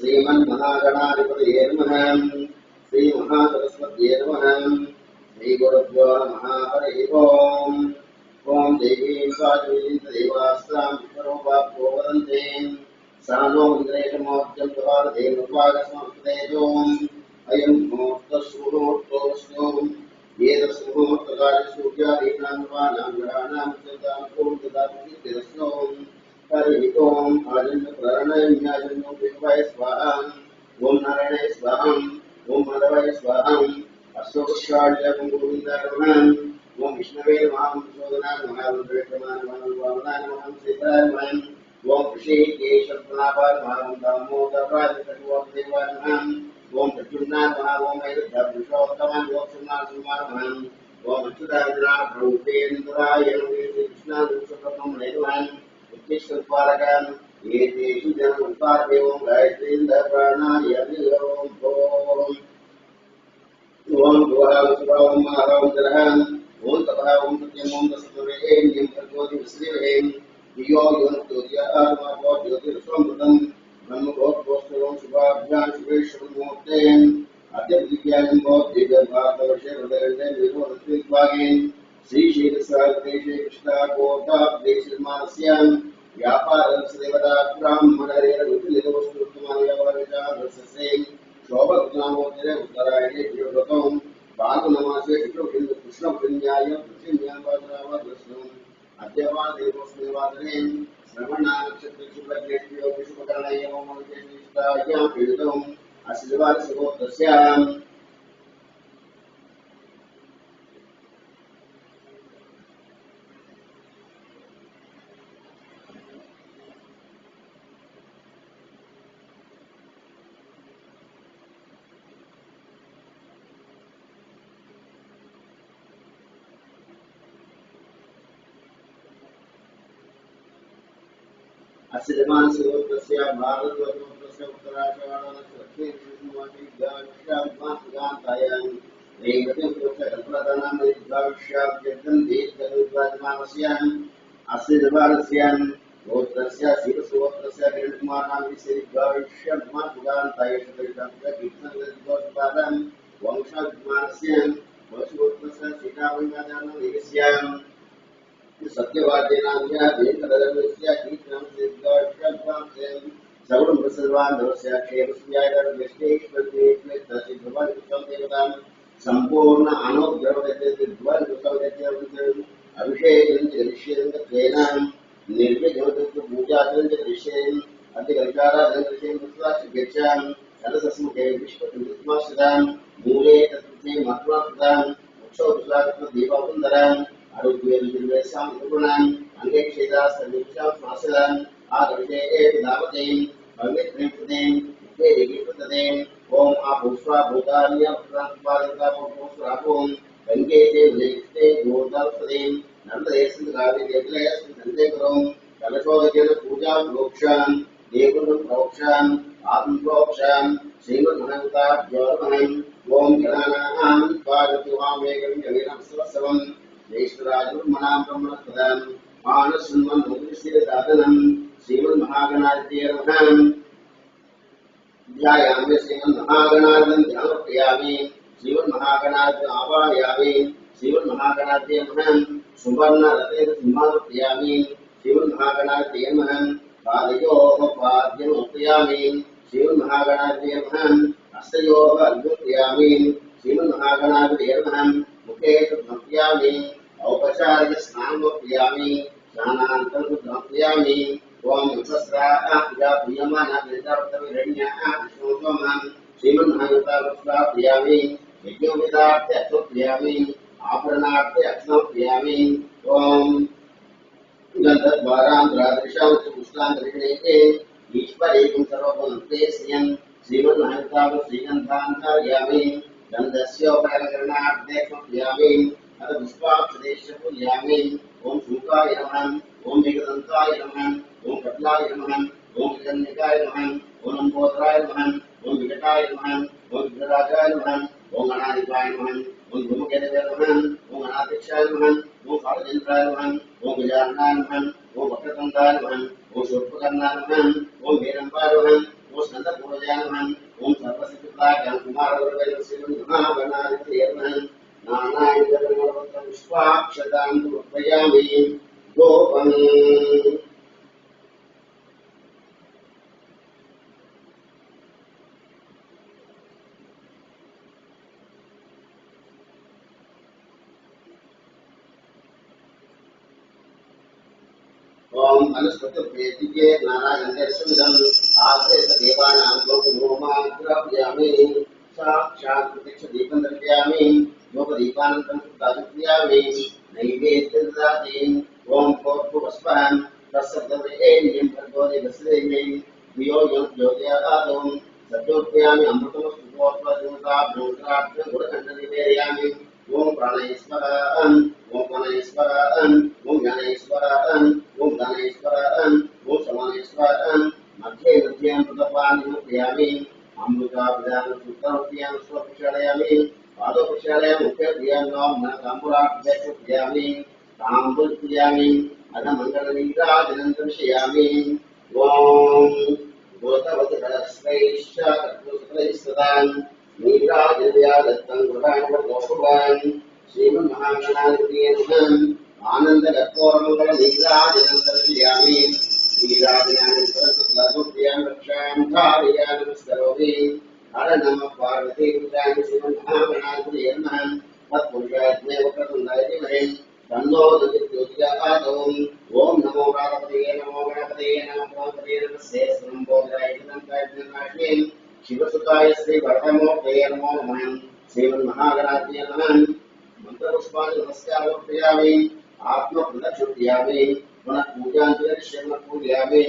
श्रीमन्महागणाधिपतये नमः। श्रीमहासरस्वत्यै नमः। श्रीगुरुभ्यो नमः। हरिः ओम्। ओं देवीं स्वामीं देवास्तां विश्वरूपाभ्यो वदन्ते सा नो इन्द्रेशमोऽद्यं प्रभादेवोपागस्मस्तेजोम् अयं मुहूर्तस्मुहूर्तोऽस्तु वेदस्मुहूर्तकालसूर्यादीनां वानां ग्रहाणां चिन्तां पूर्णदातुः हरिः ओम् आजन्मप्राणायामो विश्वाय स्वाहा ओं नारायणाय स्वाहा ओं माधवाय स्वाहा अश्वपुष्पाढ्यं गोविन्दाय ओं विष्णवे नमः शोधनाय नमः रुद्रेशमाय नमः वामनाय नमः सीताय नमः ओं ऋषिकेशपनाभाय नमः दामोदराय देवाय नमः ओं प्रद्युम्नाय नमः ओं ऐरद्धापुरुषोत्तमाय ओं सुनासुमाय नमः ओं अच्युताय प्रभुपेन्द्राय नमः कृष्णाय नमः उत्तिष्ठत्पालकान् एतेषु जनमुत्पाद्य ओं गायत्रीन्द्रप्राणायामि ओं भुवः सुभावं महाभावं जलः ओं तपः ओं सत्यं ओं दशतुरेण्यं प्रचोदि विश्रीवहें धियो यो न ज्योतिर्आत्मा ज्योतिरसंवृतं ब्रह्मभोक्तोऽस्तु शुभाभ्यां शुभेश्वरमूर्ते अद्य दिव्यायं दिव्यभारतवर्षे हृदये विरोधत्विद्भागे श्रीशीलसागरेशे कृष्णागोदाब्देशिर्मानस्यां व्यापारदेवता ब्राह्मणरेरविपुलितवस्तुत्वमानव्यवहारिकादर्शसे शोभग्नामोदरे उत्तरायणे प्रियव्रतं फाल्गुनमासे कृष्णपुण्याय पृथिव्यापादरावदर्शनम् अद्यवादेवस्मिन् वादने श्रवणनक्षत्रशुभज्ञेभ्यो विषुभकरणयोमोदेशिष्टायां पीडितम् आशीर्वादसुगोत्रस्याम् असिलमानसुगोत्रस्य भारतवर्षोत्तरस्य उत्तराषाढनक्षत्रे विष्णुवादिव्याविष्याभिमानसुगान्तायां नैवेद्यं विद्याविष्याभ्यर्थं दीर्घविद्वादिमानस्याम् असिलमानस्यां गोत्रस्य शिवसुगोत्रस्य हिरण्यकुमारां विद्याविष्याभिमानसुगान्ताय कीर्तनविद्वादिपादं वंशाभिमानस्यां वंशगोत्रस्य सीतावैनाजानवेश्याम् सत्यवाद्यनाम्या वेंकटरमणस्य कीर्तनं सिद्धार्थांसेन सगुण प्रसवान्दवस्य क्षेमस्यायर्विष्णेश्वरदेवस्य तसिद्धवादितं देवतां संपूर्ण अनुग्रहवते विद्वादिवसवते अभिषेकं जलिष्येन निर्विघ्नवतु पूजां जलिष्येन अधिकल्पाराधनस्य मुक्तास्य गच्छां कलसस्मुखे विश्वकृतमास्तां मूले तत्ते महत्वादां मोक्षोपसारक दीपवन्दरां आरोग्येन्द्रियसां गुणान् अंगेक्षेदास्तनिष्ठां मासदान् आदर्शे दावतें भगवत्प्रेमदें उपेदिकृतदें ओम आभूष्वा भूतान्य प्राणपालिका भूष्वाभूं गंगे देवलेष्टे गोदावदें नंददेशगावे देवलेष्टे नंदेकरों कलशोदजन पूजा प्रोक्षां देवगुण प्रोक्षां आत्म प्रोक्षां श्रीमद्भगवता ज्योतिर्मयं ओम गणानां स्वागतवामेकं जगन्नाथ सर्वसवं ज्येष्ठराजब्रह्मणां ब्रह्मणस्पदां मानसन्मन्मोदिशिरसादनं श्रीमन्महागणाधिपतये नमः। ध्यायामि श्रीमन्महागणाधिपतिं ध्यानप्रियामि श्रीमन्महागणाधिपतिं आवाहयामि श्रीमन्महागणाधिपतये नमः। सुवर्णरथेन सिंहासनप्रियामि श्रीमन्महागणाधिपतये नमः। पादयोः पाद्यमर्पयामि श्रीमन्महागणाधिपतये नमः। हस्तयोः अर्घ्यमर्पयामि श्रीमन्महागणाधिपतये नमः। मुखे समर्पयामि औपचारिक स्नानमर्पयामि स्नानानन्तरं समर्पयामि ओम सहस्राः प्रियमाना वेदार्थविरण्याः विष्णुत्वं श्रीमन्महागणाधिपतये यज्ञोपवीतार्थे अर्पयामि आभरणार्थे अर्पयामि ओम गन्धद्वारान्तरादृशां पुष्पाञ्जलिगणेके ईश्वरेकं सर्वभूते श्रियं श्रीमन्महागणाधिपतये श्रीगन्धान्तर्यामि गन्धस्योपकरणार्थे समर्पयामि अथ पुष्पाक्षदेशपूजयामि ओम शूकाय नमः ओम मेघदन्ताय नमः ओम कपिलाय नमः ओम हिरण्यकाय नमः ओम लंबोदराय नमः ओम विकटाय नमः ओम विघ्नराजाय नमः ओम गणाधिपाय नमः ओम धूमकेतवे नमः ओम अनाध्यक्षाय नमः ओम कालचन्द्राय नमः ओम गजाननाय नमः ओम वक्रतुण्डाय नमः ओम शूर्पकर्णाय नमः ओम वीरम्बाय नमः ओम स्कंदपूर्वजाय नमः ओम सर्वसिद्धिप्रदाय कुमारवरवै श्रीमन्महागणाधिपतये नमः नानाविधपुष्पाक्षतां समर्पयामि गोपम् ओम अनुस्मृतिप्रेतिके नारायणेश्वरम् आश्रयत देवानां लोकभूमाग्रहयामि साक्षात् प्रत्यक्षदीपं दर्शयामि लोकदीपानन्तरं दातुयामि नैवेद्यं ओम पूर्वस्पहं तत्सर्वैर्यं भगवते दशरेण्यं वियोगं ज्योत्यादं सत्योप्यामि अमृतमस्तुतोत्पदमुदाभ्यन्तराभ्यं गुणखण्डनिवेदयामि ओम प्राणेश्वरं ओम प्राणेश्वरं ओम ज्ञानेश्वरं ओम दानेश्वरं ओम समानेश्वरं मध्ये मध्यं प्रदपानिमुपयामि अमृताभ्यां सुतमप्यां स्वप्रक्षालयामि पादोपक्षालयां मुख्यप्रियां नाम ताम्बूलाभ्यक्षयामि ताम्बूलप्रियामि अधमङ्गलनीराजनं दर्शयामि ओम गोतवतकरस्वैश्च कर्पूरसकलैस्तदान् नीराजव्यादत्तं गुणानुभवोपवान् श्रीमन्महागणाधिपतये नमः आनन्दकर्पूरमङ्गलनीराजनं दर्शयामि नीराजनानन्तरं रक्षां धारयामि नमस्करोमि हर नमः पार्वतीपुत्राय श्रीमन्महागणाधिपतये नमः तत्पुरुषाय वक्रतुण्डाय धीमहि तन्नो ज्योतिर्प्रचोदयात् ओम नमो गणपतये नमो गणपतये नमो गणपतये नमस्ते संबोधराय नमः शिवसुताय श्री वरदमूर्तये नमो नमः श्रीमन्महागणाधिपतये नमः मंत्रपुष्पाणि नमस्कारोपयामि आत्मप्रदक्षिणयामि पुनः पूजाञ्जलिर्षेण पूजयामि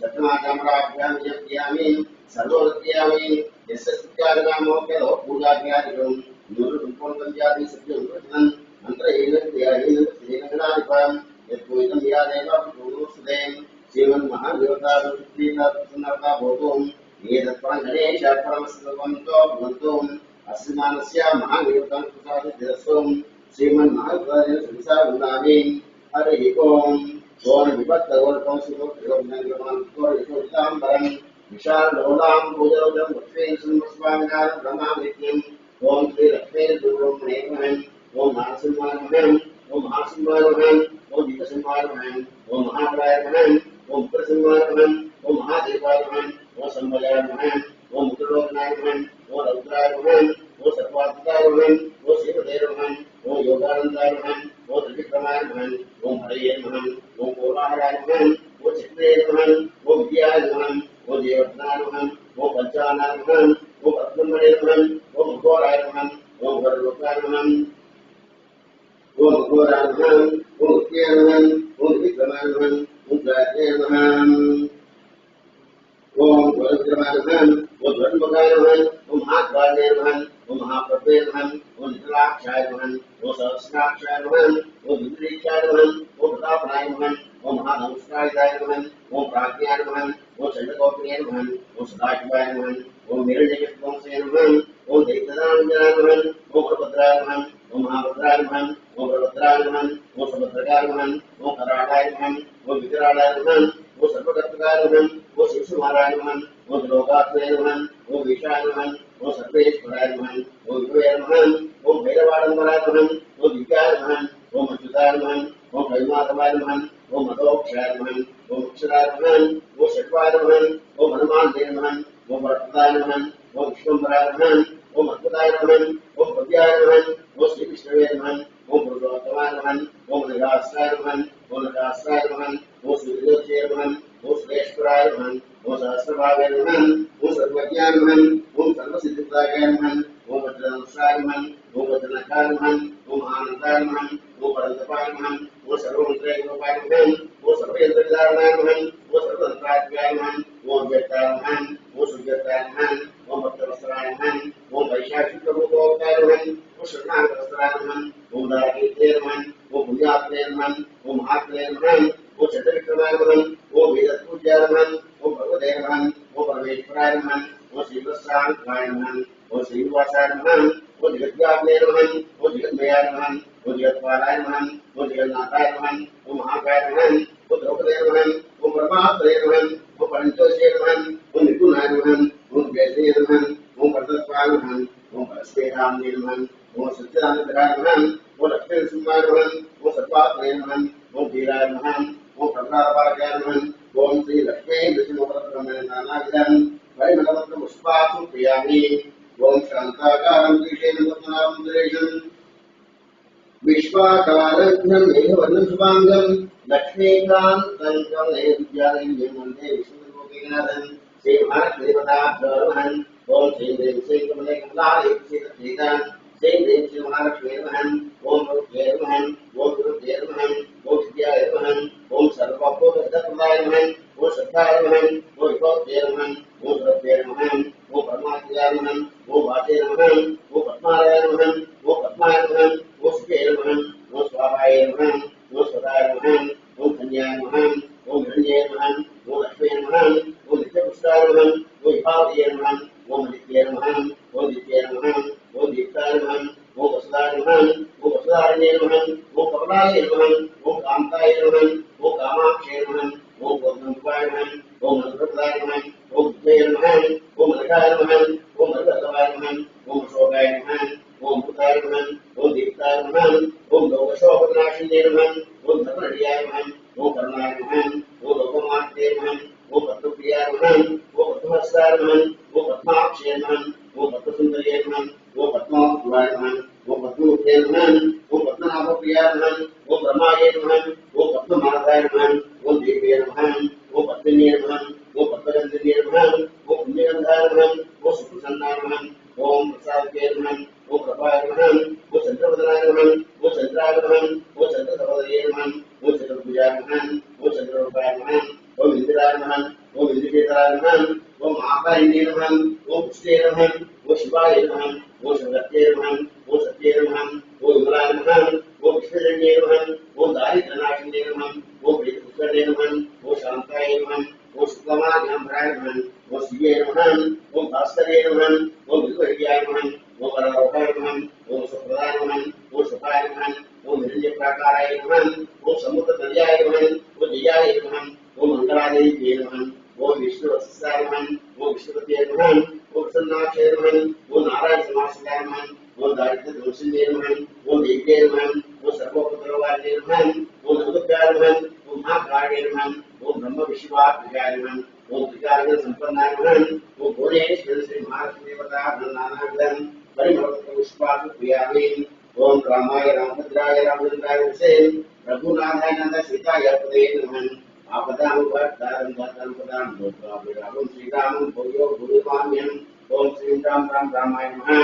चतुर्माचाम्राभ्यां यज्ञयामि सर्वोदयामि यस्य स्तुत्यादिनामोक्तो पूजाभ्यादिकं नूरुसम्पूर्णपञ्चादि सत्यं मंत्रहीनक्रियाहीनगणाधिपं यत्पूजितं यादेव पूर्वोऽस्तुते श्रीमन्महादेवताप्रतिष्ठिता भवतु एतत्परं गणेशः परमस्तुवन्तो भवन्तु अस्मानस्य महादेवतां प्रसादितस्तु श्रीमन्महादेवताय संसा गुणामि हरि ओम ओम विपत्तगोल्पं सुखोपनङ्गमान्तोरिताम्बरं विशालोलां भुजौजं लक्ष्मीं सुमस्वामिनां ब्रह्माविद्यं ओम श्री लक्ष्मी दुर्गमणेमहं ओम महासिंहानमहं ओम महासिंहानमहं ओम विकसिंहानमहं ओम महाकायमहं ओम प्रसिंहानमहं ओम महादेवानमहं ओम संभयानमहं ओम मुद्रलोकनायमहं ओम रौद्रायमहं ओम सर्वात्मकायमहं ओम शिवदेवमहं ओम योगानन्दायमहं ओम त्रिविक्रमायमहं ओम हरये नमः ओम पूर्वाहरायमहं ओम चित्रेयमहं ओम विद्यायमहं ओम देवरत्नायमहं ओम पंचानायमहं ओम पद्ममणियमहं ओम घोरायमहं ओम वरलोकायमहं ओम घोरायमहं ओम उत्तीयमहं ओम विक्रमायमहं ओम गायत्र्यायमहं ओम गोविंदमानमहं ओम धर्मकायमहं ओम महाद्वारमहं ओम महाप्रभेमहं ओम निराक्षायमहं ओम सहस्राक्षायमहं ओम विद्रीक्षायमहं ओम प्रतापनायमहं ओम महानमस्कारायमहं ओम प्राज्ञायमहं ओम चंद्रगोपनीयमहं ओम सदाशिवायमहं ओम हिरण्यकल्पवंशयमहं ओम दैत्यदानंजनायमहं ओम बलभद्रायमहं ओम महाभद्रायमहं ओम बलभद्रायमहं ओम सुभद्रकायमहं ओम कराळायमहं ओम विकराळायमहं ओम सर्वकर्तकायमहं ओम शिवसुमारायमहं ओम लोकात्मयमहं ओम विशायमहं ओम सर्वेश्वरायमहं ओम विभवयमहं ओम भैरवाडम्बरायमहं ओम दिव्यायमहं ओम अच्युतायमहं ओम कैमाधवायमहं ओम मदोक्षायमहं ओम अक्षरायमहं ओम षट्वायमहं ओम हनुमानदेवमहं ओम वरप्रदायमहं ओम विश्वम्भरायमहं ओम अद्भुतायमहं ओम भव्यायमहं ओम श्रीकृष्णवेमहं ओम पुरुषोत्तमायमहं ओम नगास्त्रायमहं ओम नगास्त्रायमहं ओम श्रीविजोत्सेयमहं ओम सुरेश्वरायमहं ओम सहस्रभावेमहं ओम सर्वज्ञानमहं ओम सर्वसिद्धिप्रदायमहं ओम वज्रनमस्कारायमहं ओम वज्रनकारायमहं ओम आनन्दायमहं ओम परन्तपायमहं ओम सर्वमन्त्रैकरूपायमहं ओम सर्वयन्त्रविधारणायमहं ओम सर्वतन्त्रात्मयायमहं ओम व्यक्तायमहं ओम सुव्यक्तायमहं ओम भक्तवस्त्रायमहं ओम वैशाखिकरूपोक्तायमहं ओम शरणागतवस्त्रायमहं ओम दारकीर्तेयमहं ओम पुण्यात्मेयमहं ओम महात्मेयमहं ओम चन्द्रविक्रमायमहं ओम वेदपूज्यायमहं ओम भगवदेवमहं ओम परमेश्वरायमहं ओम श्रीवत्सांकायमहं ओम श्रीनिवासायमहं ओम जगद्व्याप्तेयमहं ओम जगन्मयायमहं ओम जगत्पालायमहं ओम जगन्नाथायमहं ओम महाकायमहं ओम द्रौपदेयमहं ओम परमात्मयमहं ओम पंचोषेयमहं ओम निपुणाय नमः ओम वैद्याय नमः ओम वर्धस्वाय नमः ओम परस्पेराम्ये नमः ओम सच्चिदानंदाय नमः ओम लक्ष्मी नरसिंहाय नमः ओम सत्वात्मने नमः ओम वीराय नमः ओम प्रह्लादाय नमः ओम श्री लक्ष्मी नृसिंहपरब्रह्मणानागिरं परिमलवत्र पुष्पासु प्रियामि ओम शांताकारं त्रिशेन पद्मनाभं विश्वाकारघ्नं मेघवर्णं शुभांगं लक्ष्मीकान्तं कमलयविद्यालयं वन्दे विष्णुलोकनाथं श्रीमहादेवताभ्योऽर्हन् ओम श्री देव श्री कमले कमलालय श्रीदत्तेतां श्री देव श्री महालक्ष्मी नमः ओम रुद्रे नमः ओम रुद्रे नमः ओम विद्याय नमः ओम सर्वभूतप्रदाय नमः ओम सत्ताय नमः ओम विभवते नमः ओम रुद्रे नमः ओम परमात्माय नमः ओम वाचे नमः ओम पद्माय नमः ओम पद्माय नमः ओम सुखे नमः ओम स्वाहाय नमः ओम सदाय नमः ओम धन्याय नमः ओम हिरण्ये नमः ओम लक्ष्मी नमः ओम नित्यपुष्टाय नमः ओम विभावये नमः ओम नित्ये नमः ओम नित्ये नमः ओम दीप्ताय नमः ओम वसुदाय नमः ओम वसुदारण्ये नमः ओम कमलाय नमः ओम कान्ताय नमः ओम कामाक्षये नमः ओम गोविन्दाय नमः ओम मधुप्रदाय नमः ओम विद्ये नमः ओम मलकाय नमः ओम मधुरसवाय नमः ओम अशोकाय नमः ओम भूताय नमः ओम दीप्ताय नमः ओम लोकशोकनाशिन्ये नमः ओम धर्महृदयाय नमः ओम करुणाय नमः ओम लोकमात्रे नमः ओम पद्मप्रियाय नमः ओम पद्महस्ताय नमः ओम पद्माक्षये नमः ओम पद्मसुन्दर्ये नमः ओम पद्मोत्तमाय नमः ओम पद्ममुखे नमः ओम पद्मनाभप्रियाय नमः ओम ब्रह्माय नमः ओम पद्ममालाय नमः ओम देव्ये नमः ओम पद्मिन्ये नमः ओम पद्मगन्धिन्ये नमः ओम पुण्यगन्धाय नमः ओम सुप्रसन्नाय नमः ओम प्रसादये नमः ओम प्रभाय नमः ओम चन्द्रवदनाय नमः ओम चन्द्राय नमः ओम चन्द्रसहोदये नमः ओम चतुर्भुजाय नमः ओम चन्द्ररूपाय नमः ओम इंद्राय नमः ओम इंद्रकेतराय नमः ओम आकारिण्ये नमः ओम पुष्टे नमः ओम शिवाय नमः ओम शिवगत्ये नमः ओम सत्ये नमः ओम विमलाय नमः ओम विष्णुजन्ये नमः ओम दारिद्र्यनाशिन्ये नमः ओम प्रीतिपुष्करणे नमः ओम शान्ताय नमः ओम शुक्लमाभ्याम्बराय नमः ओम शिवे नमः ओम भास्करे नमः ओम विद्वहृदयाय नमः ओम वररोहाय नमः ओम सुप्रदाय नमः ओम सुखाय नमः ओम हिरण्यप्राकाराय नमः ओम समुद्रतनयाय नमः ओम जयाय नमः ओम मंगलादेव्ये नमः ओम विष्णुवत्साय नमः ओम विष्णुपते नमः ओम प्रसन्नाक्षये नमः ओम नारायण समाश्रयाय नमः ओम दारिद्र्यदोषिन्ये नमः ओम देव्ये नमः ओम सर्वोपद्रवाय नमः ओम नमोद्याय नमः ओम महाकार्ये नमः ओम ब्रह्म विश्वात्मकाय नमः ओम त्रिकार्य संपन्नाय नमः ओम भुवनेश्वरी श्री महालक्ष्मी देवता नानाविधं परिमलपुष्पासु प्रियामि ओम रामाय रामभद्राय रामचन्द्राय वसे रघुनाथाय नंद सीताय पदे नमः आपदामुपहर्तारं दातारं पदां भूत्वा विरामं श्रीरामं भूयो भूरिमाम्यहम् ओम श्री राम राम रामाय नमः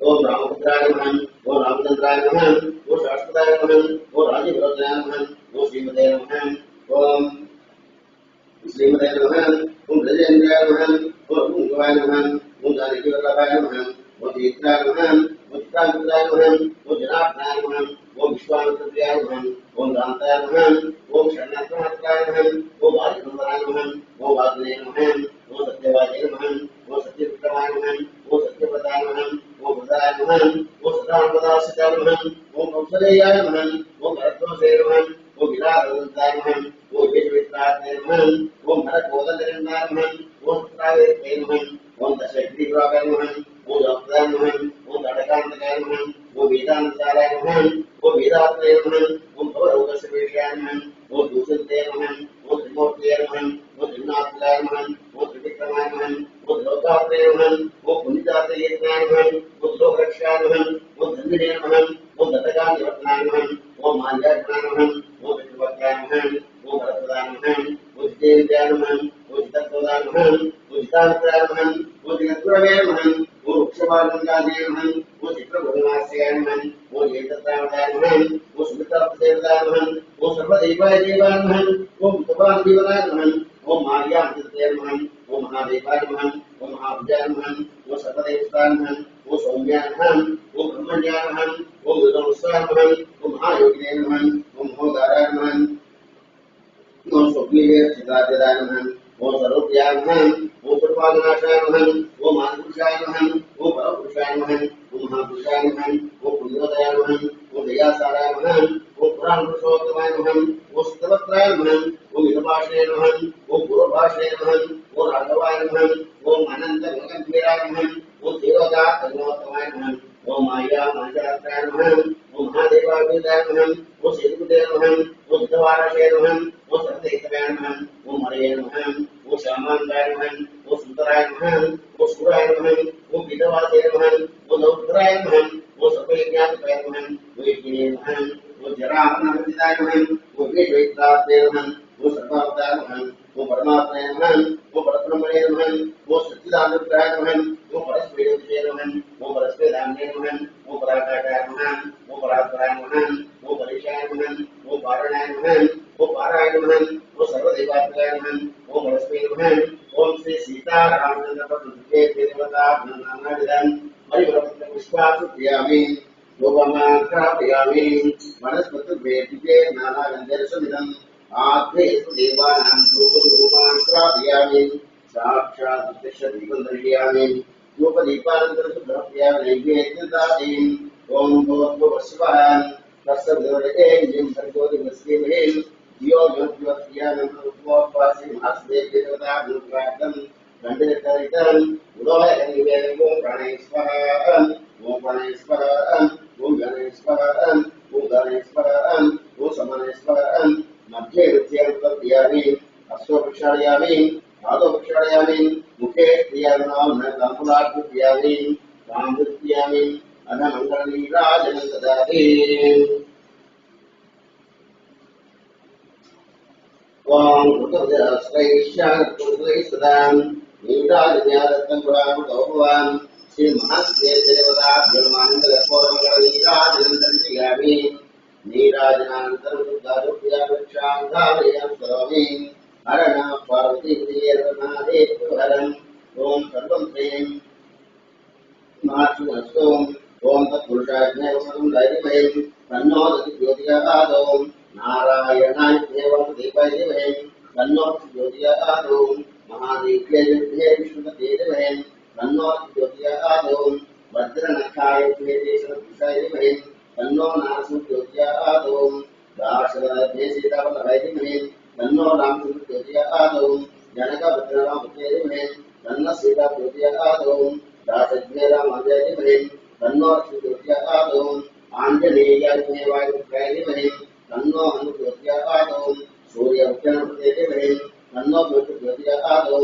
ओम रामभद्राय नमः ओम रामचन्द्राय नमः ओम शाश्वताय नमः ओम राजीवलोचनाय नमः ओम श्रीमते नमः ओम श्रीमते नमः ओम गजेन्द्राय नमः ओम पुंगवाय नमः ओम जानकीवल्लभाय नमः ओम दीप्ताय नमः ओम चित्रांगदाय नमः ओम जनार्दनाय नमः ओम विश्वामित्राय नमः ओम कान्ताय नमः ओम शरणार्थमात्राय नमः ओम आदितंबराय नमः ओम वाग्देवाय नमः ओम सत्यवाय नमः ओम सत्यविक्रमाय नमः ओम सत्यव्रताय नमः ओम वृदाय नमः ओम सदानंददासाय नमः ओम कौसलेयाय नमः ओम भरद्वाजाय नमः ओम विराजवन्ताय नमः ओम वेदवित्राय नमः ओम भरतकोदण्डनाय नमः ओम पुत्राय नमः ओम दशग्रीवाय नमः ओम जपदाय नमः ओम दडकान्तकाय नमः ओम वेदान्तसाराय नमः ओम वेदात्मने नमः ओम भवरोगस्यवेशाय नमः ओम दूषन्ते नमः ओम त्रिमूर्तये नमः ओम त्रिनाथाय नमः ओम त्रिविक्रमाय नमः ओम लोकात्मने नमः ओम पुनितात्मये नमः ओम लोकरक्षाय नमः ओम धन्विने नमः ओम दत्तकान्तिवर्तनाय नमः ओम माल्यार्पणाय नमः ओम पितृवत्याय नमः ओम भरतप्रदाय नमः ओम जितेन्द्राय नमः ओम चित्तप्रदाय नमः ओम चितामित्राय नमः ओम जगद्गुरवे नमः ओम वृक्षपालनकाय नमः ओम चित्रभुवनाश्रयाय नमः ओम एतत्रावताय नमः ओम सुमित्रापदेवताय नमः ओम सर्वदेवाय देवाय नमः ओम भगवानदेवाय नमः ओम मार्यामृतये नमः ओम महादेवाय नमः ओम महाभुजाय नमः ओम सर्वदेवताय नमः ओम सौम्याय नमः ओम ब्रह्मण्याय नमः ओम विष्णुवत्साय नमः ओम महायोगिने नमः ओम महोदाराय नमः ओम स्वप्निवेक्षिताय नमः ओम सर्वप्रियाय नमः ओम सर्वागनाशाय नमः ओम महापुरुषाय नमः ओम परपुरुषाय नमः ओम महापुरुषाय नमः ओम पुण्योदयाय नमः ओम दयासाराय नमः ओम पुराणपुरुषोत्तमाय नमः ओम सत्यवक्त्राय नमः ओम मितभाषणे नमः ओम पूर्वभाषणे नमः अनंत गंभीराय नमः ओम देवता तन्नोतमाय नमः ओम माया मंत्राय नमः ओम महादेवाय नमः ओम श्रीगुरुदेव नमः ओम द्वाराशय नमः ओम सर्वदेवताय नमः ओम हरे नमः ओम श्यामांगाय नमः ओम सुंदराय नमः ओम सूराय नमः ओम विधवासे नमः ओम नवग्रहाय नमः ओम सर्वज्ञाताय नमः ओम यज्ञे नमः ओम जरामरणविदाय नमः ओम वेदवेदाते नमः ओम सर्वावताय नमः ओम परमात्मने नमः ओम परब्रह्मणे नमः ओम सच्चिदानंदाय नमः ओम परस्मैवेद्ये नमः ओम परस्मैधाम्ने नमः ओम पराकाशाय नमः ओम परात्पराय नमः ओम परेशाय नमः ओम पारणाय नमः ओम पाराय नमः ओम सर्वदेवात्मकाय नमः ओम परस्मै नमः ओम श्री सीता रामचंद्र प्रभुके देवता नानाविधं परिवर्तन पुष्पासुप्रियामि लोकमात्रापयामि वनस्पतिर्वेदिके नानागन्धर्वसमिदम् आद्येषु देवानां रूपमात्रापयामि साक्षात् दृश्यदीपं दर्शयामि रूपदीपानन्तरसुब्रह्मण्यां नैवेद्यदानीम् ॐ भूर्भुवस्सुवः तत्सवितुर्वरेण्यं भर्गो देवस्य धियो यो ज्योतिर्यानन्दोपासि महास्देवदेवता गुरुप्राप्तं गन्धर्वतरितं उदोहयनिवेदं प्राणै स्वाहा ॐ प्राणै स्वाहा ॐ गणै स्वाहा ॐ गणै स्वाहा ॐ समानै स्वाहा मध्ये रुच्यर्पयामि हस्तो प्रक्षालयामि पादो प्रक्षालयामि मुखे क्रियाणां ताम्बूलार्पयामि ताम्बूलयामि अनमङ्गलनीराजनं ददाति ओम कृतज्ञस्वैश्याकृतैस्तदां नीराजन्यादत्तं पुराणोभवान् श्री महादेवता ब्रह्मानन्दपूर्णमङ्गलनीराजनं दर्शयामि नीराजनानन्तरं शुद्धारूप्याभिक्षां धारयामि करोमि हरण पार्वतीप्रियरनादेवहरम् ओम सर्वं श्रीं महाशुभस्तु ओम तत्पुरुषाय धीमहि तन्नो ज्योतिर्यादो नारायणाय देवाय धीमहि तन्नो ज्योतिर्यादो महादेव्यै विष्णुपते धीमहि तन्नो ज्योतिर्यादो वज्रनखाय देशपुरुषाय धीमहि तन्नो नारसिंह ज्योतिर्यादो दाशरथ्यै सीतावल्लभाय धीमहि तन्नो रामचंद्र ज्योतिर्यादो जनकपुत्ररामपुत्रे धीमहि तन्नो सीता ज्योतिर्यादो दासज्ञे रामाय धीमहि तन्नो ज्योतिर्यादो आंजनेयाय धीमहि तन्नो हनुमते ज्योतिर्यादो सूर्यवचनपते धीमहि तन्नो ज्योतिर्यादो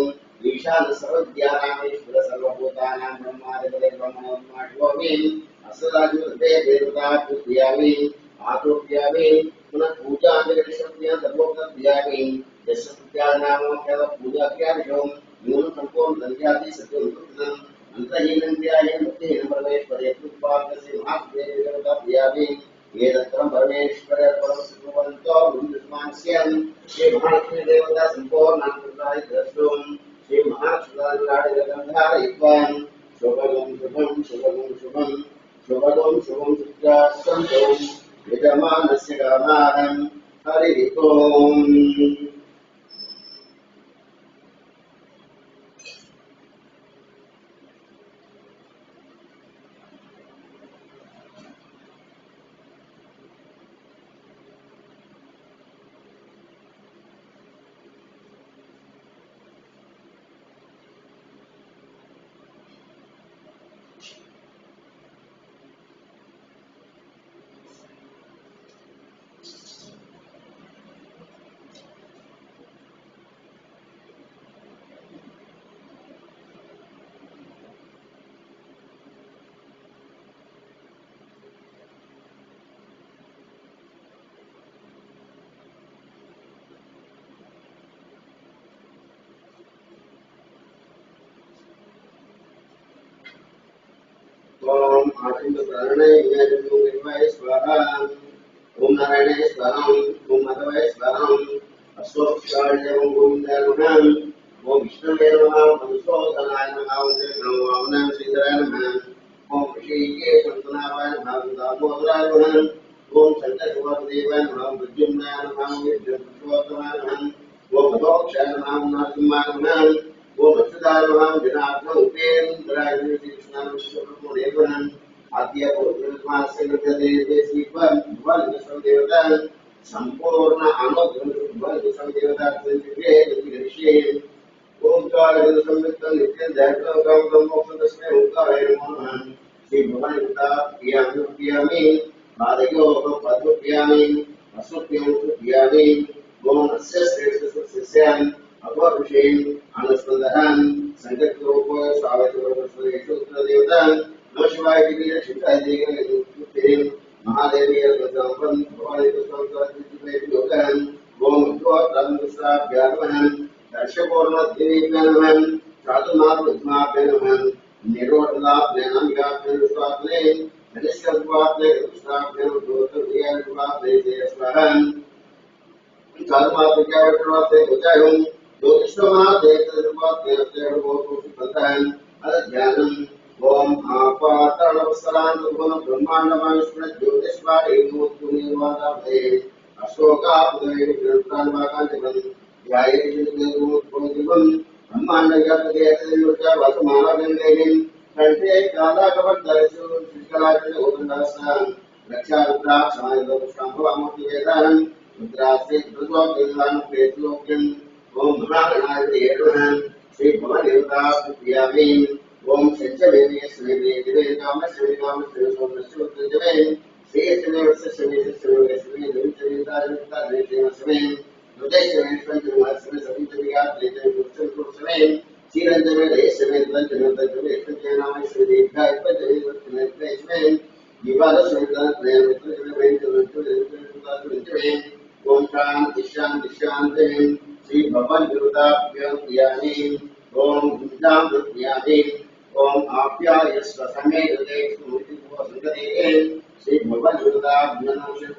ईशान सर्वज्ञानामीश्वर सर्वभूतानां ब्रह्मादिपते ब्रह्मोन्माष्टोमि असदाजुते देवता पूजयामि आतोप्यामि पुनः पूजांजलिशक्तिया सर्वोपद्यामि यस्य स्तुत्यानाम केव पूजा क्रियादिशोम न्यूनं संपूर्ण दन्त्यादि सत्यं अंतहीनं ध्यायेन मुक्तिहीनं परमेश्वरे उत्पादस्य महादेवता प्रियामि एतत्रं परमेश्वर परमसिद्धवन्तो वृन्दस्मास्यं श्री महालक्ष्मी देवता संपूर्णान्तराय द्रष्टुं श्री महासुधाराडगन्धारयित्वां शुभगं शुभं शुभगं शुभं शुभगं शुभं सुजासन्तो यजमानस्य कामानं हरिः ओम् ओम आनंदप्राणाय स्वाहा ओम नारायणाय स्वाहा ओम माधवाय स्वाहा अश्वक्षाय ओम गोविंदाय नमः ओम विष्णवे नमः ओम मधुसूदनाय नमः ओम नमो श्रीधराय नमः ओम ऋषिकेश संतनाय नमः ओम दामोदराय नमः ओम शंकरदेवाय नमः ओम विद्युम्नाय नमः ओम विद्युत्सोदनाय नमः ओम भगवक्षाय नमः ओम नरसिंहाय नमः ओम अच्युताय नमः जनार्दन उपेन्द्राय कृष्णाय विष्णुदेवनं आद्य पूर्वमास्य गृहदेवे श्रीपन भगवान देवता संपूर्ण अनुग्रह भगवान देवता कृष्णे ओंकार संवित्तं नित्यं ध्यानं मोक्षं तस्मै ओंकाराय नमः श्री भवानी पिता प्रियामि पादयो पद्मप्रियामि असुप्रियं प्रियामि ओम अस्य श्रेष्ठस्यस्याम् अपरुषेण अनुस्पन्दहं संकल्परूपो स्वागतोपस्वरेषुत्रदेवतां नमः शिवाय दिव्य शिवाय देवते महादेवी भद्रं भवानी पुष्पं ओम गोत्रं दर्शपूर्णदेवीभ्यः साधुनाथभ्यः निरोधनाभ्यः व्याप्यनुस्वात्मे निष्कल्पात्मे कृष्णाभ्यः गोत्रव्यात्मे स्वाहा साधुमात्रिकावट्रवात्मे उच्चायं ज्योतिष्मात्मे तद्वात्मे अत्यर्वोपुष्पन्तः अध्यानं ओम आपातालवस्त्रान् ब्रह्माण्डमायुष्ण ज्योतिष्मादे नमोस्तुनिर्वादाभे अशोकापदे ग्रन्थान्वाकाञ्चनं ध्यायेत्पुरुषं ब्रह्माण्डव्याप्तदेयतेयुक्ता वासुमानगन्धेन कंठे कालाकवन्दरेषु श्रीकलाचन्द्रगोविन्दासां रक्षारुद्राक्षमायुधपुष्पाम्भवामूर्तिवेदानं रुद्रास्ते ध्रुवोक्तिर्वान् प्रेतलोक्यम् ओम महागणाधिपतये नमः श्री भवानीदेवताप्रियामि ओम शंचवेदे श्रीवेदे दिवे कामश्री सोमश्री श्री श्री ओम शांति शांति शांति श्री भगवान प्रियामि ओम प्रियामि ओम आप्यायस्व समेते श्री भगवान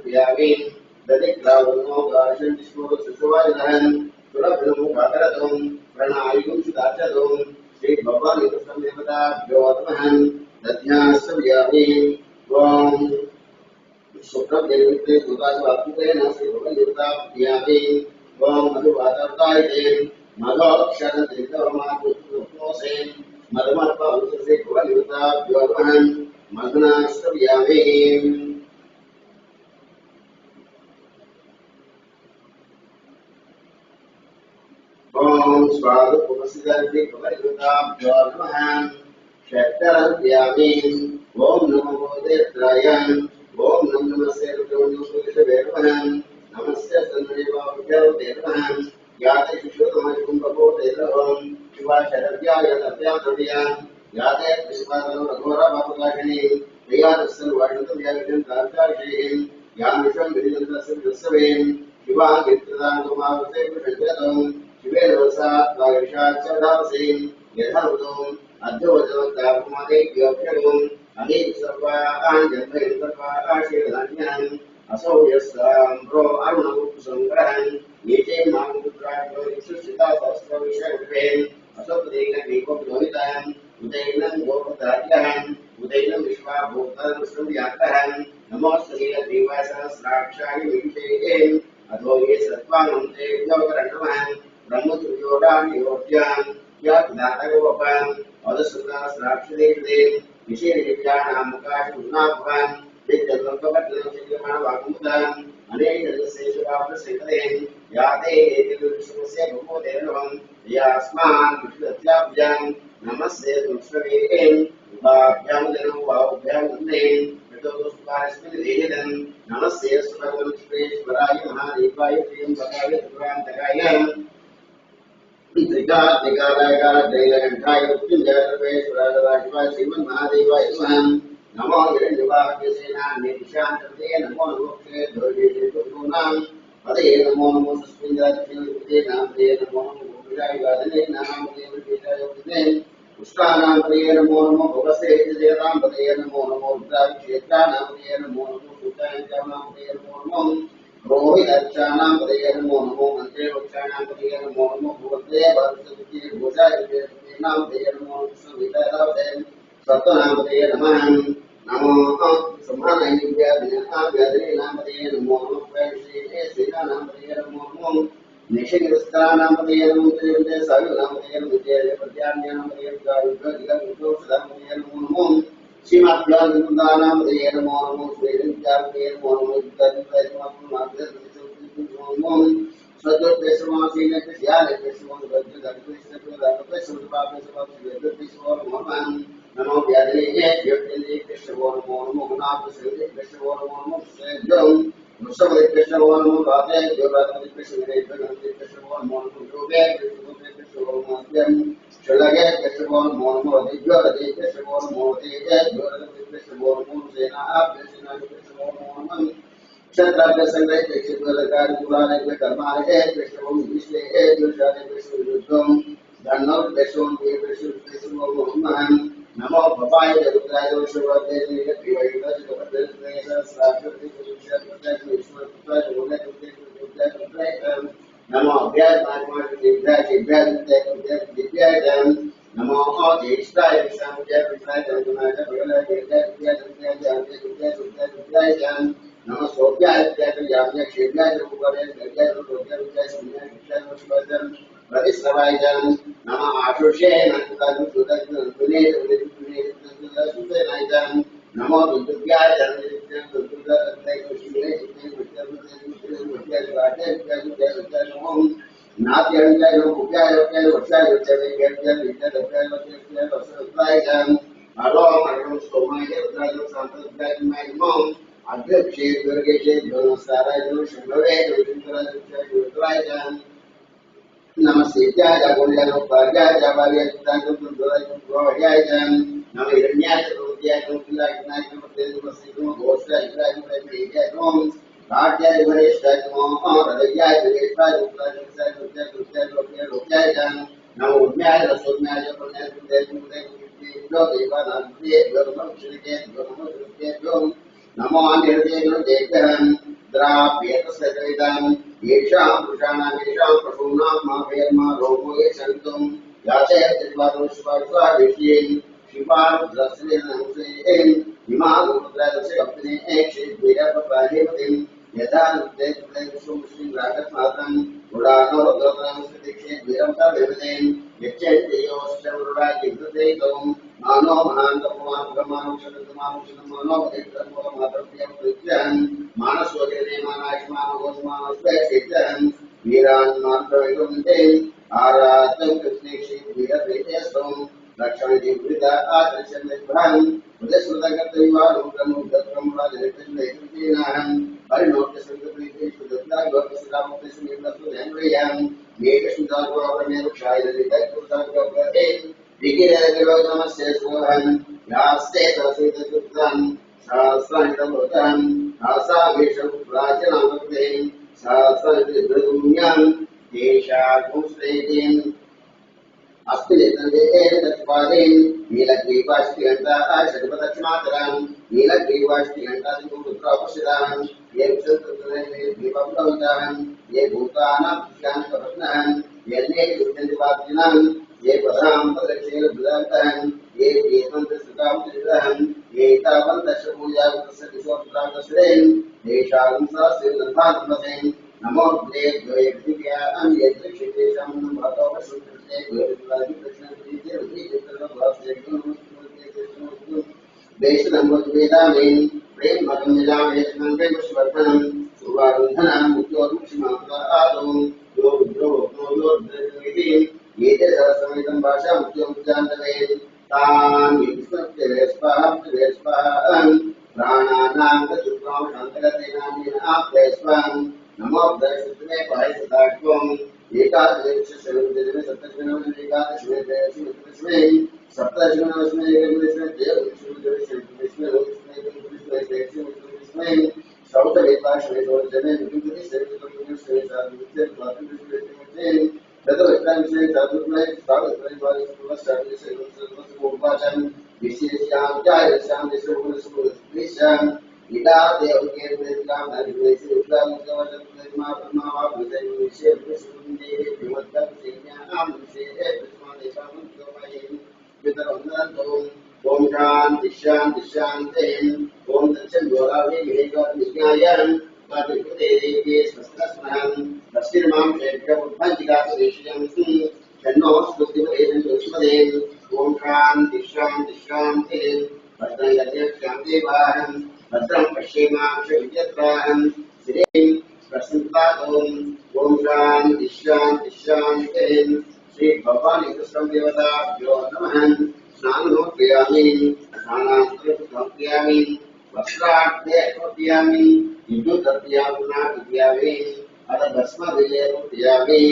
प्रियामि दधिक्रावनो गार्षं दिशो सुसुवायनहं सुरभ्रमो भागरतों प्रणायुं सुदाचतों श्री भगवान देवताभ्योऽर्पणं दध्यास्व्यामि ओम सुप्रभदेवते दुर्गावाप्ते न श्री भगवान देवताभ्यामि ओम मधुवातावताये मधोक्षर देवमातुपोसे मधुमत्वा श्री भगवान देवताभ्योऽर्पणं मधुनास्व्यामि ओम स्वागतोपस्थितार्थे भगवद्गीताभ्यो नमः षट्करव्यामि ओम नमो देवत्राय ओम नमस्ते रुद्रमन्युषुषवे नमः नमस्ते तन्मयवाभ्यो नमः याते शिशुतमकुम्भको देवं शिवाशरव्याय तव्यातव्या याते विश्वादनो रघोरबापकाशिनी प्रियादस्सर्वाणितव्याविषं कार्याविषयीं यामिषं गिरिजन्तस्य विश्ववें शिवा गिरित्रदानुमावसे विषज्जतम् शिवेरवसात् वायुषाच्चदावसें यथावतों अद्यवजवत्तापुमादे व्योक्षगुं अनेक सर्वान् जन्मैः सर्वाशीर्धान्यान् असौ यस्साम्प्रो अरुणमुक्संग्रहन् नीचे मामुद्राभ्यो विसुषिता सहस्रविषयविषयम् असौ तदेकमेकोपलोहितान् उदैनं गोपदार्यहन् उदैनं विश्वाभूतविष्णुव्याकरन् नमोऽस्तुते देवासहस्राक्षाय विषये अथो ये सत्त्वानं तेभ्योऽकरणमः ब्रह्मचर्योडान् योग्यान् याज्ञातगोपान् अदसुदास्राक्षदेवदेव विशेषज्ञानां मुखाशुनाभवान् विद्यद्वन्द्वपट्टनचित्रमाणवाकुमुदान् अनेकजलशेषवापसेकदेन् याते एतद्विश्वस्य भूमोदेवं यास्मान् विष्णुत्याभ्यां नमस्ते संस्कृतेन् उभाभ्यां जनो वाहुभ्यां वन्देन् विष्णुस्पारस्मिन् देहिदं नमस्ते सुभगवन्श्रेश्वराय महादेवाय त्र्यम्बकाय त्रिपुरान्तकाय त्रिकालाय मृत्युंजय श्रीमन्महादेवाय नमो हिरण्यवाहकसेनान्यदिशान्तर्दये नमो नमोक्षे ध्रुवनां पदये नमो नमो तस्मिन् नामदे नमो नमो विराजवादने नामदेवते पुष्टानां पदये नमो नमो भवसे देवतां पदये नमो नमो रुद्राभिषेकानां पदये नमो नमो सूतानां पदये नमो नमो रोहितक्षाणां पदये नमो नमो मन्त्रेवक्षाणां पदये नमो नमो भूवते भरतसुते भूषायुतेनां पदये नमो संहितावते सत्त्वनां पदये नमः नमो सम्मानयुव्याधिनां पदये नमो नमो वैश्रेये श्रीनां पदये नमो नमो निषिद्धस्थानां पदये नमो त्रिविदे सायुनां पदये नमो विद्यान्यानां पदये नमो पदये नमो श्रीमाभ्यां पदये नमो नमो श्रीविद्यापदये नमो नमो नमो व्याधिने व्यक्तिने कृष्णवो नमो नमो नापसरे कृष्णवो नमो नमो सेव्यं मुसवरे कृष्णवो नमो राधे देवराधे कृष्णवे भगवते कृष्णवो नमो नमो योगे कृष्णवो नमो व्यं शलगे कृष्णवो नमो नमो दिव्यवदे कृष्णवो नमो देवे देवराधे कृष्णवो नमो सेना कृष्णा कृष्णवो नमो क्षत्राभ्य संग्रह कृष्णवलकार पुराणे कर्माणे कृष्णवो विश्वे दुर्जाने कृष्णयुद्धं धन्नो कृष्णवो नमो नमो भवाय रुद्राय शिवाय देवाय जगन्नाथाय सहस्राक्षरे पुरुषाय नमो अभ्याय मार्गाय दिव्याय नमो ज्येष्ठाय विष्णुजय विष्णाय जगन्नाथाय भगवाय दिव्याय नमो सोप्याय याम्य क्षेत्राय रूपाय गजाय रूपाय सुन्याय विष्णुजय प्रतिश्रवाय नमः आशुषे नमः सुदाय नमो दुर्गाय नमस्ते गोल्याय नम हिरण्याय रोग्याय गोकुलाय नमो घोषाय राज्याय वरेष्ठाय नमो हृदयाय विवेकाय लोक्याय नमो उन्याय रसोन्याय पुण्याय नमो अनिर्देशं द्राव्येतस्यैतां येषां पुरुषाणां येषां पशूनां मावेर्मा रोगो ये सन्तुं याचयतिर्वारुष्वार्ष्वाभिषेन् शिवारुद्रस्येन इमागुरुद्रस्य कप्ने क्षेद्वीरपपाहेवतिं यथा नुद्देशुं रागत्मातं गुडानोरुद्रस्येक्षेद्वीरं तदेवतें यच्चेद्योश्चरुराजिकृतेतों मानो महान्तपुमान् मानसोजने मानायुष्मानोस्मानस्वैक्षितम् वीरान् मात्रविगुन्ते आरातं कृष्णेक्षि वीरप्रीतेस्त्वं लक्ष्मणजीवृता आदर्शनिर्भरम् उदस्मृतगतविवारुद्रमुद्रं राजनिर्देशं परिणोट्य संगप्रीतेषु दत्तागोपसुरामुद्रसुमेन्द्रियम् एकस्मिदागोपमेरुक्षायलितैकुर्तागोपते विकिरविरोधनमस्य सोहन् यास्ते तस्मिदुक्तम् सहस्राणितमृतम् आसावेशं प्राचीनामृते सहस्रनिर्भृगुण्यम् देशागुंश्रेतिम् अस्ति तत्पादेन नीलग्रीवाष्टिघण्टा षड्पदक्षिणातराम् नीलग्रीवाष्टिघण्टादिपुत्रापश्यताम् ये विशुद्धदीपं ये भूतानां प्रश्नान् यन्ने युद्धनिवासिनां ये पदां पदक्षेण बुधान्तः ये वेदन्तसुतां ये तावन्तशपूजागतस्य दिशोत्रागस्रेन् तेषां सहस्रनिर्भान्तमसेन् नमो देव्येभ्यां यद्रिक्षितेषां भगवतो वसुकृते देशनम्बुद्वेदामेन प्रेम भगं निजामेशनं प्रेमस्वर्धनं सुवारुन्धनं मुक्तोर्मुक्षिमात्रा आदौ यो रुद्रो रुद्रोर्द्रविति एते सहस्रमिदं भाषा मुक्तोमुक्तान्तवे तान् विस्मृत्यवेस्पाहं प्राणानां चतुर्वां शान्तगतेनान्येन आप्तेस्वां नमो दर्शुत्वे पायसदात्वम् एकादशे सप्तमे एकादशमे सप्तदशमे देवस्मे सौतवेताश्वे जने ओम शांति शांति शांति ओम दक्षिण गोदावरी विज्ञायन पार्वती देवी स्वस्त्रस्महं दक्षिणमां क्षेत्र उत्पन्नजिगासुरेशं शन्नो स्तुतिवरेण लक्ष्मदेव ओम शांति शांति शांति भद्रं यज्ञक्षां देवाहं भद्रं पश्येमाक्षविद्यत्राहं श्रीं प्रसन्तादों ओम शांति शांति शांति। श्री भवानी कृष्ण देवताभ्यो नमः। स्नानोपयामि स्नानान्तरसमर्पयामि वस्त्रार्थे समर्पयामि विद्युदर्पयामि अथ भस्मविलेपयामि।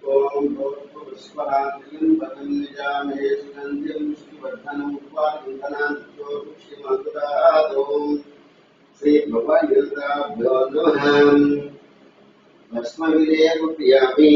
ओम भूर्भुवस्वरात्रिं पदं निजामहे सुगन्धिं श्रीवर्धनं उपादितनान्तो श्रीमधुरादों श्री भगवद्गीताभ्यो नमः। भस्मविलेपयामि।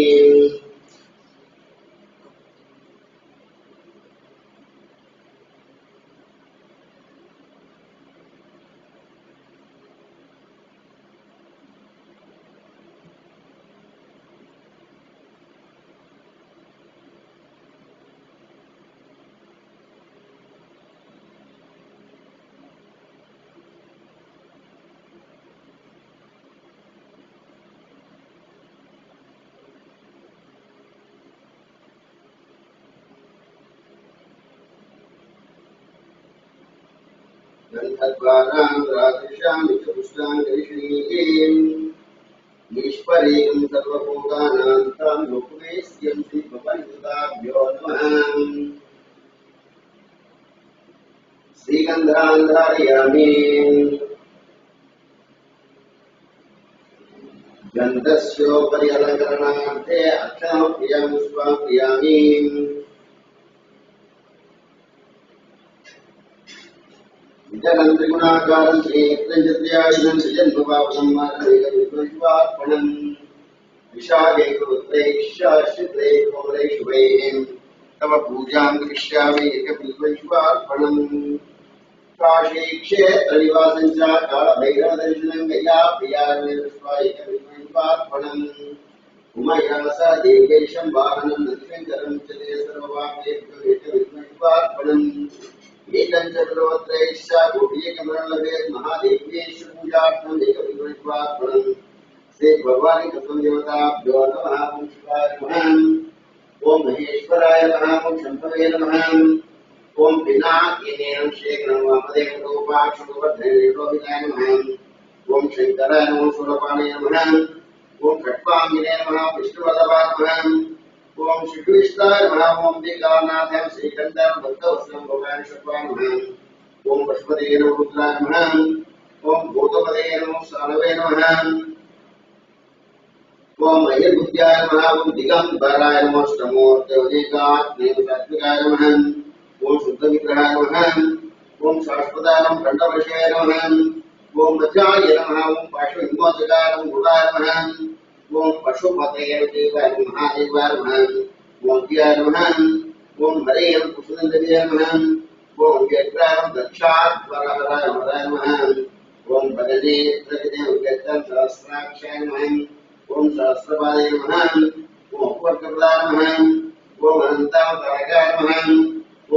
गन्धद्वारां रात्रिशामि च पुष्टाङ्गैषणीयें ईश्वरीं सर्वभूतानां तां लोकवेश्यं श्रीभगवद्गीताभ्यो नमः। श्रीगन्धान् धारयामि। गन्धस्योपरि अलङ्करणार्थे अक्षयं स्वापयामि। जलं त्रिगुणाकारं श्रीयत्रञ्जत्र्यायुधं श्रीजन्मपावनं मातरेकविश्वार्पणम् विशाखे कृत्रैश्चाश्रित्रे कोमलै शुभैः तव पूजां करिष्यामि एकविश्वार्पणम्। काशी क्षेत्रनिवासं च कालभैरवदर्शनं गयाप्रियार्पणम्। उमया स देवेशं वाहनं नदीशङ्करं च ते सर्ववाक्येभ्यो एकविश्वार्पणम्। एकं च सर्वत्रैश्च गोपीकमलभेत् महादेव्येश पूजार्थम् एकविश्वार्पणम्। श्री भगवानी कृष्ण देवताभ्यो नमः। ओम शिवाय नमः। ओम महेश्वराय नमः। ओम शंभवे नमः। ओम पिनाकिनेन शेखरं वामदेव रूपाक्षुभद्रेणोहिताय नमः। ओम शंकराय नमः। शूलपाणये नमः। ओम खट्वांगिने नमः। विष्णुवल्लभाय नमः। ओम श्रीकृष्णाय नमः। ओम दिगानाथाय श्रीकंठाय भक्तवत्सलं भवाय शर्वाय नमः। ओम पशुपते नमः। रुद्राय नमः। ओम भूतपते नमः। सालवे नमः। ओम अयर्बुद्ध्याय नमः। ओम दिगंबराय नमः। सात्विकाय नमः। ओम शुद्धविग्रहाय नमः। ओम शाश्वताय नमः। खंडवृषाय नमः। ओम मध्याय नमः। ओम पार्श्वविमोचकाय नमः। गुणाय नमः। ओम पशुपते देवाय नमः। महादेवाय नमः। ओम दियाय नमः। ओम हरे कुशलेन्द्रियाय नमः। ओम व्यग्राय दक्षाध्वराय नमः। ओम भगने प्रकृतिं सहस्राक्षाय नमः। ओम सहस्रपादाय नमः। ओम उपवर्गप्रदाय नमः। ओम अनन्तावतारकाय नमः।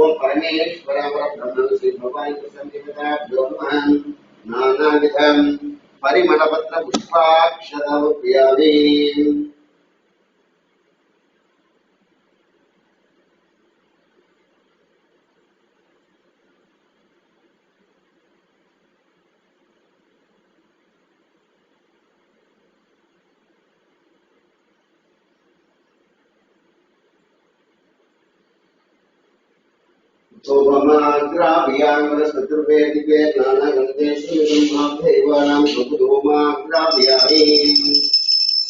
ओम परमेश्वराय परब्रह्मणे श्री भगवान् कृष्णदेवताभ्यो नमः। नानाविधं परिमलपत्र पुष्पाक्षतमर्पयामि। सोममाग्राभियामरसतुर्वेदिके नानागन्धेषु ब्रह्माभ्यैवानां प्रभुधूमाग्राभियामि।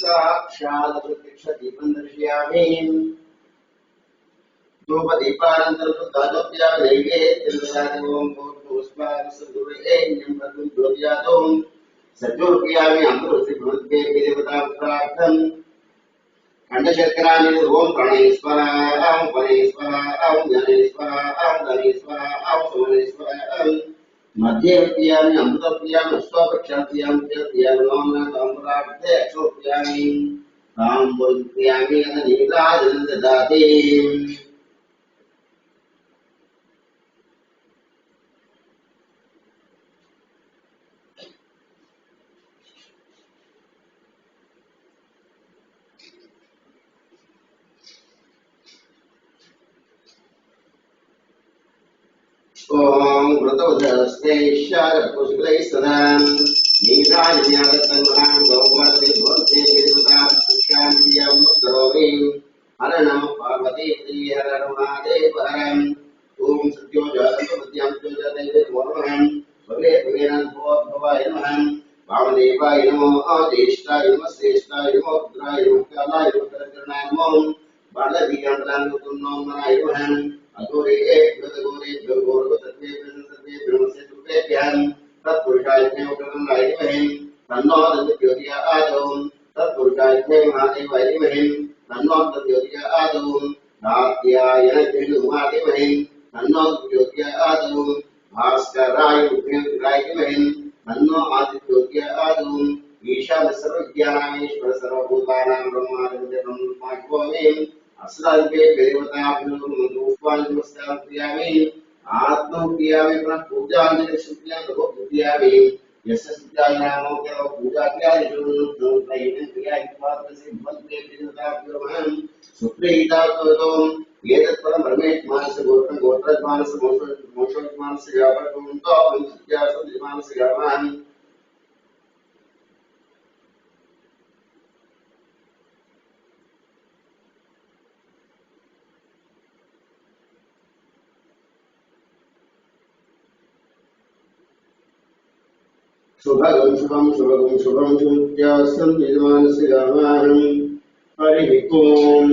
साक्षात् प्रत्यक्ष दीपं दर्शयामि धूपदीपानन्तरं दानोऽप्यामि नैवेद्यं ओम पुष्पासुरेण्यं भद्रं ज्योतियातो सज्जोऽप्यामि अमृतस्य देवता प्रार्थं खंडशर्करानि ओम प्रणयेश्वरां परेश्वरां ज्ञानेश्वरां धनेश्वरां सोमेश्वरां मध्येऽप्यामि अमृतप्यामि अश्वपक्षाप्यामि नमोनाथाम्रार्थे अक्षोप्यामि ताम्बूलप्यामि नीराजनं ददाति ओम व्रतवदस्तेश्वरपुष्पैस्तदां नीराजन्यागतमहां गौवते भवते विरुदां करोमि हर नमः पार्वती हर महादेव हरं ओम सत्योजातमद्यं ज्योतिर्वरुणं भवे भवेन भवाय नमः वामदेवाय नमो आदेष्टाय नमः श्रेष्ठाय नमो रुद्राय नमः कालाय नमः करकरणाय नमः बालदीगंतलांगुतुन्नो नमः अघोरे भगोरे भगोरे तत्वे तत्वे ब्रह्मसे तुभ्यं तत्पुरुषाय उग्रंगाय विमहे तन्नो ज्योतिया आदौ तत्पुरुषाय महादेवाय विमहे तन्नो ज्योतिया आदौ नात्यायन विष्णुमाय विमहे तन्नो ज्योतिया आदौ भास्कराय उग्रंगाय विमहे तन्नो आदित्योतिया आदौ ईशान सर्वज्ञानामीश्वर सर्वभूतानां ब्रह्मादिदेवं अस्राल्पे देवताभ्योस्वामिनमस्कारामि आत्मप्रियामि पूजाञ्जलिशुक्ल्यां भगवद्भूत्यामि यस्य सिद्धानामो केव पूजाक्रियादिषु क्रियायुक्तात्मसि भवन्ते देवताभ्योऽहं सुप्रीतात्मतोम् एतत्परं परमेश्वरस्य गोत्रज्ञानस्य मोक्षज्ञानस्य व्यापकत्वं सत्यासंज्ञानस्य ज्ञानम् शुभगं शुभं शुभगं शुभं शुभ्यासं यजमानस्य गामानं हरिः ओम्